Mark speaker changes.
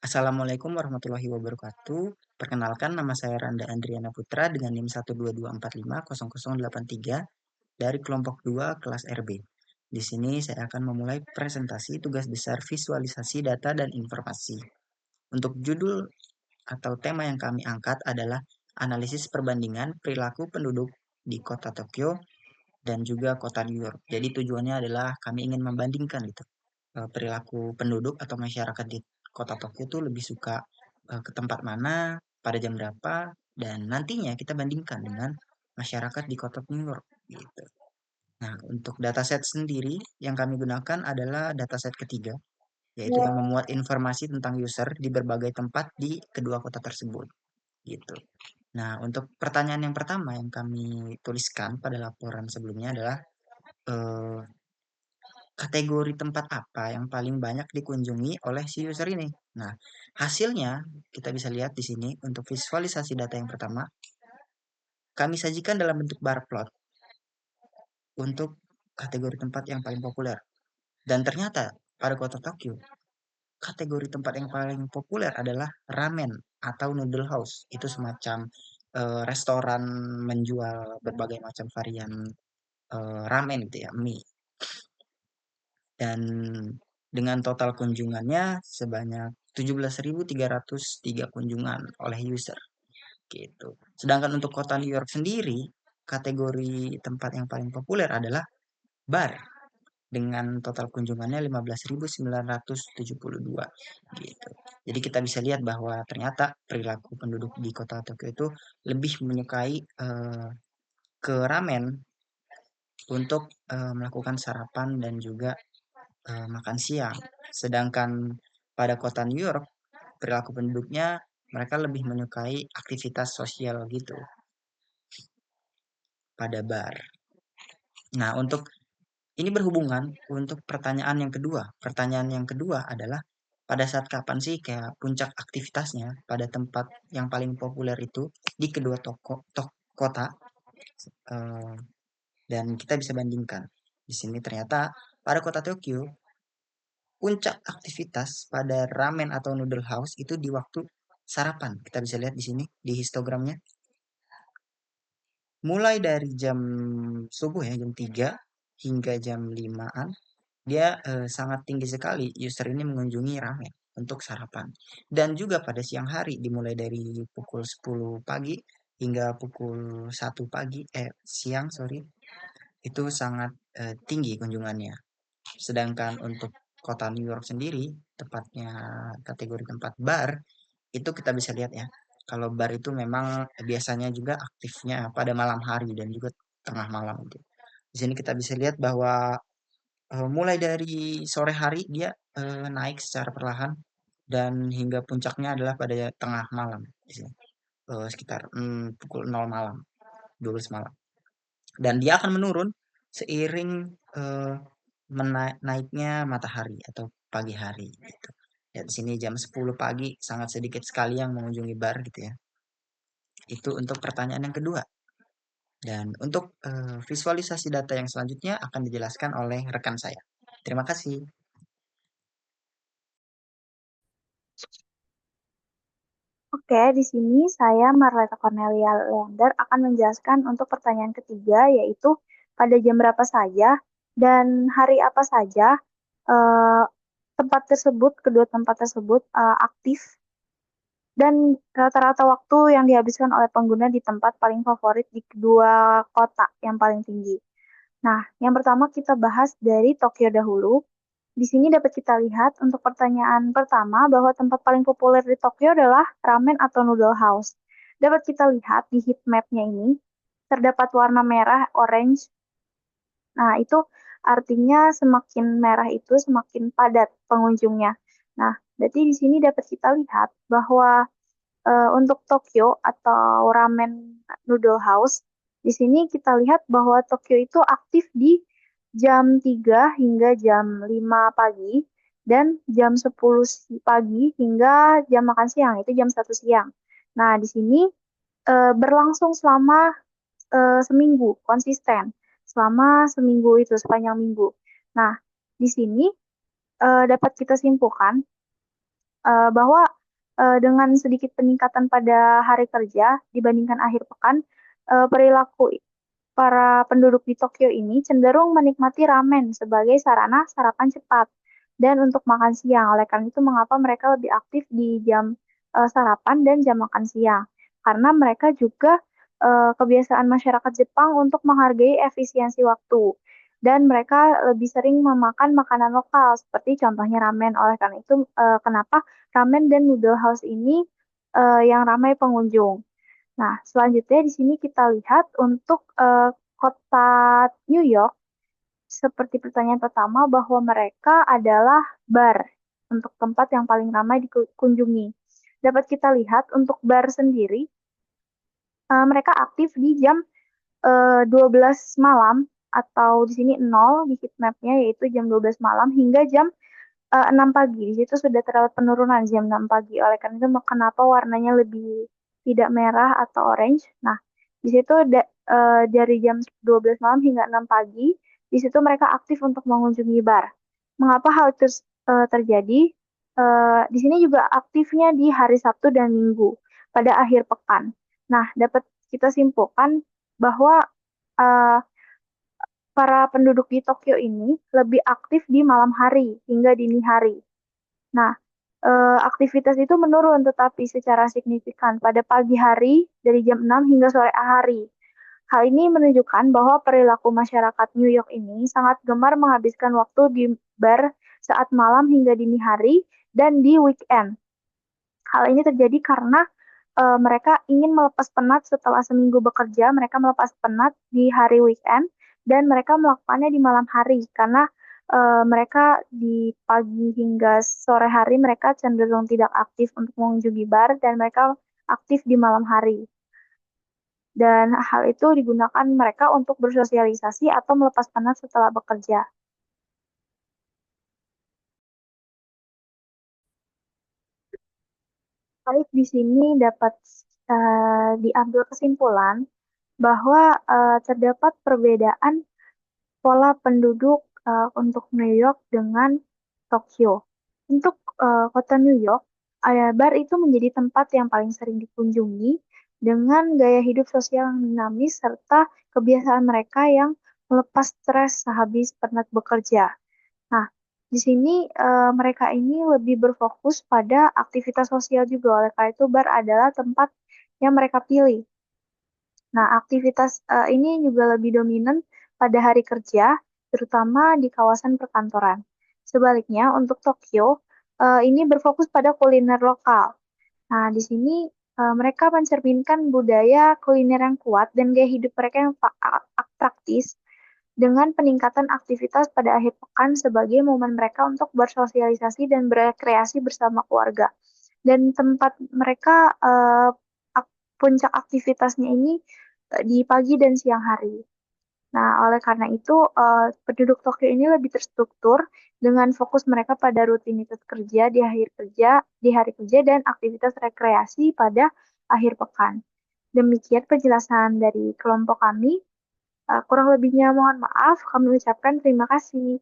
Speaker 1: Assalamualaikum warahmatullahi wabarakatuh. Perkenalkan, nama saya Randa Andriana Putra dengan NIM 122450083 dari kelompok 2 kelas RB. Di sini saya akan memulai presentasi tugas besar visualisasi data dan informasi. Untuk judul atau tema yang kami angkat adalah analisis perbandingan perilaku penduduk di kota Tokyo dan juga kota New York. Jadi tujuannya adalah kami ingin membandingkan gitu perilaku penduduk atau masyarakat di kota Tokyo itu lebih suka ke tempat mana, pada jam berapa, dan nantinya kita bandingkan dengan masyarakat di kota New York gitu. Nah, untuk dataset sendiri yang kami gunakan adalah dataset ketiga, yaitu yang memuat informasi tentang user di berbagai tempat di kedua kota tersebut gitu. Nah, untuk pertanyaan yang pertama yang kami tuliskan pada laporan sebelumnya adalah eh, kategori tempat apa yang paling banyak dikunjungi oleh si user ini. Nah, hasilnya kita bisa lihat di sini untuk visualisasi data yang pertama, kami sajikan dalam bentuk bar plot untuk kategori tempat yang paling populer. Dan ternyata pada kota Tokyo, kategori tempat yang paling populer adalah ramen atau noodle house. Itu semacam restoran menjual berbagai macam varian ramen gitu ya, mie. Dan dengan total kunjungannya sebanyak 17.303 kunjungan oleh user gitu. Sedangkan untuk kota New York sendiri, kategori tempat yang paling populer adalah bar dengan total kunjungannya 15.972 gitu. Jadi kita bisa lihat bahwa ternyata perilaku penduduk di kota Tokyo itu lebih menyukai ke ramen untuk melakukan sarapan dan juga makan siang. Sedangkan pada kota New York, perilaku penduduknya mereka lebih menyukai aktivitas sosial gitu pada bar. Nah, untuk ini berhubungan untuk pertanyaan yang kedua. Pertanyaan yang kedua adalah pada saat kapan sih kayak puncak aktivitasnya pada tempat yang paling populer itu di kedua kota. Eh, dan kita bisa bandingkan. Di sini ternyata pada kota Tokyo puncak aktivitas pada ramen atau noodle house itu di waktu sarapan. Kita bisa lihat di sini di histogramnya. Mulai dari jam subuh ya, jam 3 hingga jam 5-an, dia sangat tinggi sekali user ini mengunjungi ramen untuk sarapan. Dan juga pada siang hari dimulai dari pukul 10 pagi hingga pukul 1 pagi, siang sorry, itu sangat tinggi kunjungannya. Sedangkan untuk kota New York sendiri, tepatnya kategori tempat bar, itu kita bisa lihat ya. Kalau bar itu memang biasanya juga aktifnya pada malam hari dan juga tengah malam gitu. Di sini kita bisa lihat bahwa mulai dari sore hari dia naik secara perlahan dan hingga puncaknya adalah pada tengah malam di sini. Sekitar pukul 0 malam, 12 malam. Dan dia akan menurun seiring naiknya matahari atau pagi hari gitu. Ya, di sini jam 10 pagi sangat sedikit sekali yang mengunjungi bar gitu ya. Itu untuk pertanyaan yang kedua. Dan untuk visualisasi data yang selanjutnya akan dijelaskan oleh rekan saya. Terima kasih.
Speaker 2: Oke, di sini saya Marleta Cornelia Leander akan menjelaskan untuk pertanyaan ketiga, yaitu pada jam berapa saja dan hari apa saja eh, tempat tersebut, kedua tempat tersebut aktif dan rata-rata waktu yang dihabiskan oleh pengguna di tempat paling favorit di kedua kota yang paling tinggi. Nah, yang pertama kita bahas dari Tokyo dahulu. Di sini dapat kita lihat untuk pertanyaan pertama bahwa tempat paling populer di Tokyo adalah ramen atau noodle house. Dapat kita lihat di heat map-nya ini, terdapat warna merah, orange. Nah, itu artinya semakin merah itu semakin padat pengunjungnya. Nah, berarti di sini dapat kita lihat bahwa untuk Tokyo atau ramen noodle house, di sini kita lihat bahwa Tokyo itu aktif di jam 3 hingga jam 5 pagi dan jam 10 pagi hingga jam makan siang, itu jam 1 siang. Nah, di sini berlangsung selama seminggu, konsisten. Selama seminggu itu, sepanjang minggu. Nah, di sini dapat kita simpulkan bahwa dengan sedikit peningkatan pada hari kerja dibandingkan akhir pekan, perilaku para penduduk di Tokyo ini cenderung menikmati ramen sebagai sarana sarapan cepat dan untuk makan siang. Oleh karena itu, mengapa mereka lebih aktif di jam sarapan dan jam makan siang? Karena mereka juga kebiasaan masyarakat Jepang untuk menghargai efisiensi waktu. Dan mereka lebih sering memakan makanan lokal, seperti contohnya ramen. Oleh karena itu, kenapa ramen dan noodle house ini yang ramai pengunjung. Nah, selanjutnya di sini kita lihat untuk kota New York, seperti pertanyaan pertama bahwa mereka adalah bar untuk tempat yang paling ramai dikunjungi. Dapat kita lihat untuk bar sendiri, mereka aktif di jam 12 malam atau di sini 0 di heat map-nya yaitu jam 12 malam hingga jam 6 pagi. Di situ sudah terdapat penurunan jam 6 pagi. Oleh karena itu, kenapa warnanya lebih tidak merah atau orange? Nah, di situ dari jam 12 malam hingga 6 pagi, di situ mereka aktif untuk mengunjungi bar. Mengapa hal itu terjadi? Di sini juga aktifnya di hari Sabtu dan Minggu pada akhir pekan. Nah, dapat kita simpulkan bahwa eh, para penduduk di Tokyo ini lebih aktif di malam hari hingga dini hari. Nah, aktivitas itu menurun tetapi secara signifikan pada pagi hari dari jam 6 hingga sore hari. Hal ini menunjukkan bahwa perilaku masyarakat New York ini sangat gemar menghabiskan waktu di bar saat malam hingga dini hari dan di weekend. Hal ini terjadi karena mereka ingin melepas penat setelah seminggu bekerja, mereka melepas penat di hari weekend dan mereka melakukannya di malam hari karena mereka di pagi hingga sore hari mereka cenderung tidak aktif untuk mengunjungi bar dan mereka aktif di malam hari. Dan hal itu digunakan mereka untuk bersosialisasi atau melepas penat setelah bekerja. Baik, di sini dapat diambil kesimpulan bahwa terdapat perbedaan pola penduduk untuk New York dengan Tokyo. Untuk kota New York, area bar itu menjadi tempat yang paling sering dikunjungi dengan gaya hidup sosial yang dinamis serta kebiasaan mereka yang melepas stres sehabis penat bekerja. Nah, di sini mereka ini lebih berfokus pada aktivitas sosial juga. Oleh karena itu, bar adalah tempat yang mereka pilih. Nah, aktivitas ini juga lebih dominan pada hari kerja, terutama di kawasan perkantoran. Sebaliknya, untuk Tokyo, ini berfokus pada kuliner lokal. Nah, di sini mereka mencerminkan budaya kuliner yang kuat dan gaya hidup mereka yang praktis dengan peningkatan aktivitas pada akhir pekan sebagai momen mereka untuk bersosialisasi dan berekreasi bersama keluarga. Dan tempat mereka puncak aktivitasnya ini di pagi dan siang hari. Nah, oleh karena itu, penduduk Tokyo ini lebih terstruktur dengan fokus mereka pada rutinitas kerja di akhir kerja, di hari kerja, dan aktivitas rekreasi pada akhir pekan. Demikian penjelasan dari kelompok kami. Kurang lebihnya mohon maaf, kami ucapkan terima kasih.